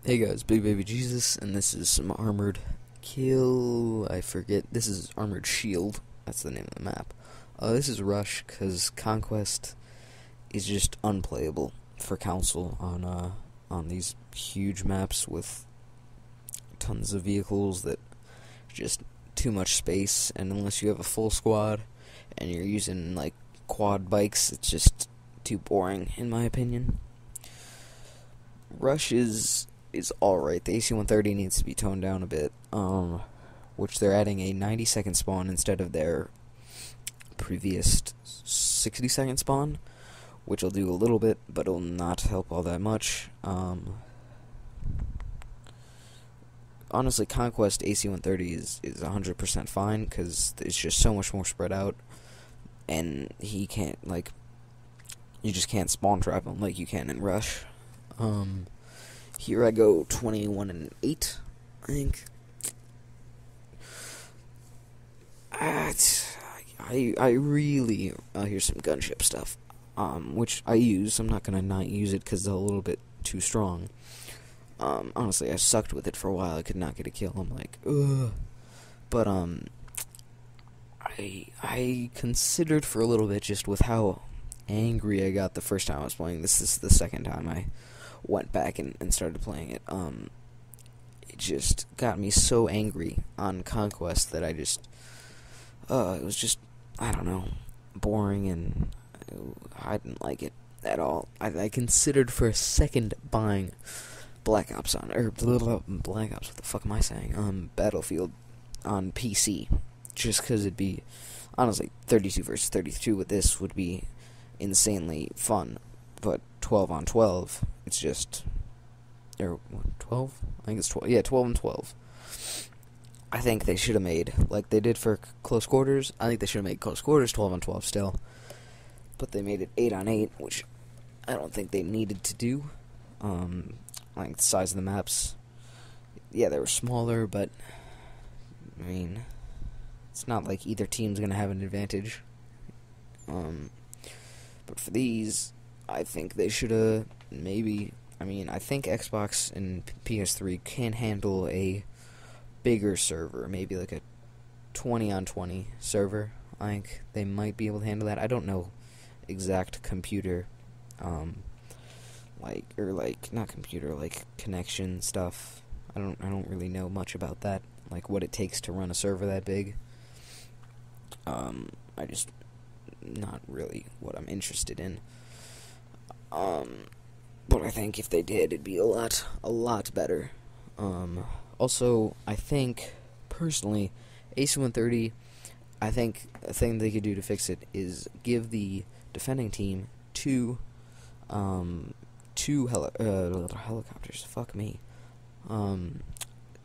Hey guys, Big Baby Jesus, and this is some Armored Kill. I forget. This is Armored Shield. That's the name of the map. This is Rush because Conquest is just unplayable for Council on these huge maps with tons of vehicles that just too much space. And unless you have a full squad and you're using like quad bikes, it's just too boring in my opinion. Rush is alright. The AC-130 needs to be toned down a bit, which they're adding a 90-second spawn instead of their previous 60-second spawn, which will do a little bit, but it'll not help all that much. Honestly, Conquest AC-130 is 100% fine, because it's just so much more spread out, and he can't, like, you just can't spawn trap him like you can in Rush. Here I go 21-8, I think. I really here's some gunship stuff, which I use. I'm not gonna not use it because they're a little bit too strong. Honestly, I sucked with it for a while. I could not get a kill. I'm like, ugh. But I considered for a little bit, just with how angry I got the first time I was playing. This is the second time I went back and started playing it. It just got me so angry on Conquest that I just, it was just, I don't know, boring, and I didn't like it at all. I considered for a second buying Black Ops, what the fuck am I saying, Battlefield on PC, just because it'd be, honestly, 32 versus 32 with this would be insanely fun, but 12 on 12, it's just, or 12? I think it's 12, yeah, 12 and 12. I think they should have made, like they did for Close Quarters, I think they should have made Close Quarters 12 on 12 still, but they made it 8 on 8, which I don't think they needed to do. Like the size of the maps, yeah, they were smaller, but, I mean, it's not like either team's gonna have an advantage. But for these, I think they should have maybe, I think Xbox and PS3 can handle a bigger server, maybe like a 20 on 20 server. I think they might be able to handle that. I don't know exact computer, like connection stuff. I don't really know much about that, like what it takes to run a server that big. I just, not really what I'm interested in. But I think if they did, it'd be a lot better. Also, I think, personally, AC-130, I think a thing they could do to fix it is give the defending team two helicopters,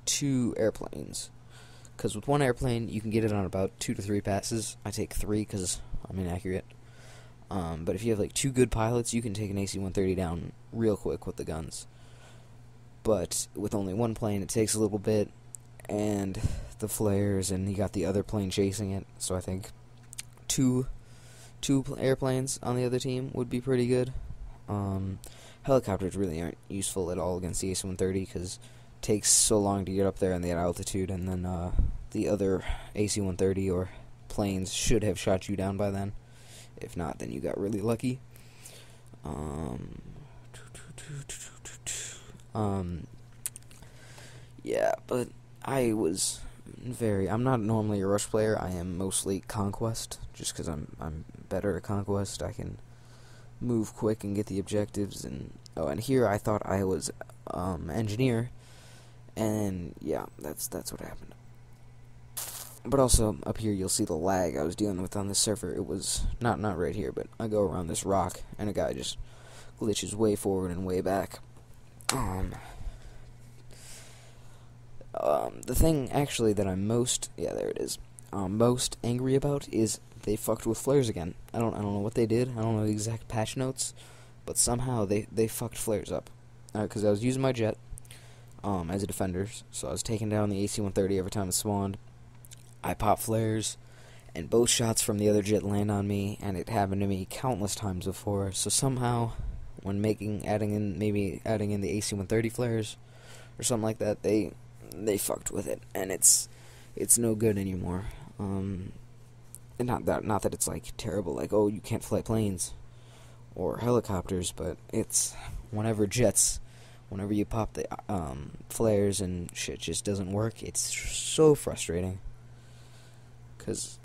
two airplanes. Because with one airplane, you can get it on about 2 to 3 passes. I take 3 because I'm inaccurate. But if you have like 2 good pilots, you can take an AC-130 down real quick with the guns. But with only one plane, it takes a little bit, and the flares, and you got the other plane chasing it. So I think two airplanes on the other team would be pretty good. Helicopters really aren't useful at all against the AC-130 because it takes so long to get up there in the altitude, and then the other AC-130 or planes should have shot you down by then. If not, then you got really lucky. Yeah, but I'm not normally a Rush player. I am mostly Conquest, just because I'm better at Conquest. I can move quick and get the objectives, and here I thought I was Engineer, and yeah, that's what happened. But also, up here you'll see the lag I was dealing with on this server. It was, not right here, but I go around this rock, and a guy just glitches way forward and way back. The thing, actually, that I'm most angry about is they fucked with flares again. I don't know what they did. I don't know the exact patch notes, but somehow they fucked flares up. Because I was using my jet, as a defender, so I was taking down the AC-130 every time it spawned. I pop flares, and both shots from the other jet land on me, and it happened to me countless times before. So somehow, when adding in the AC-130 flares, or something like that, they fucked with it, and it's no good anymore. And not that it's like terrible, like, oh, you can't fly planes or helicopters, but it's whenever you pop the flares and shit just doesn't work, it's so frustrating. Cause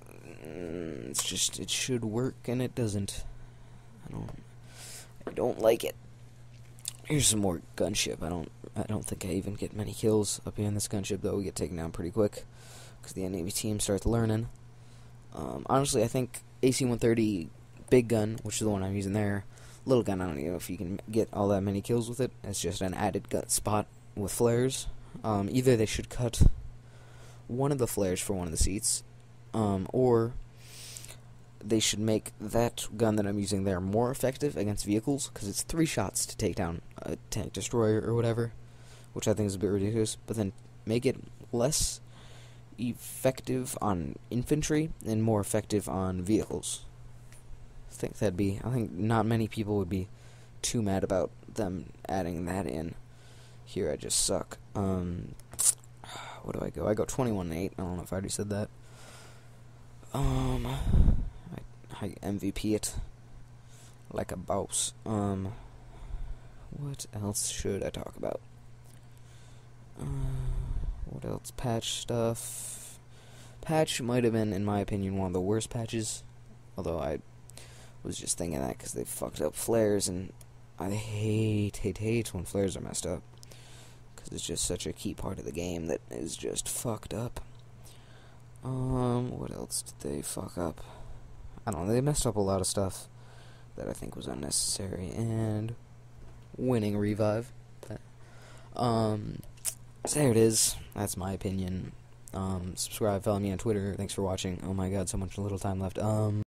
it should work and it doesn't. I don't like it. Here's some more gunship. I don't think I even get many kills up here in this gunship, though. We get taken down pretty quick because the enemy team starts learning. Honestly, I think AC-130 big gun, which is the one I'm using there, little gun, I don't even know if you can get all that many kills with it. It's just an added spot with flares. Either they should cut one of the flares for one of the seats, or they should make that gun that I'm using there more effective against vehicles, because it's 3 shots to take down a tank destroyer or whatever, which I think is a bit ridiculous, but then make it less effective on infantry and more effective on vehicles. I think not many people would be too mad about them adding that in. Here I just suck. What do I go? I go 21-8. I don't know if I already said that. I MVP it like a boss. What else should I talk about? What else? Patch stuff. Patch might have been, in my opinion, one of the worst patches. Although I was just thinking that because they fucked up flares, and I hate when flares are messed up. Because it's just such a key part of the game that is just fucked up. What else did they fuck up? I don't know, they messed up a lot of stuff that I think was unnecessary, and winning revive. So there it is. That's my opinion. Subscribe, follow me on Twitter. Thanks for watching. Oh my god, so much little time left.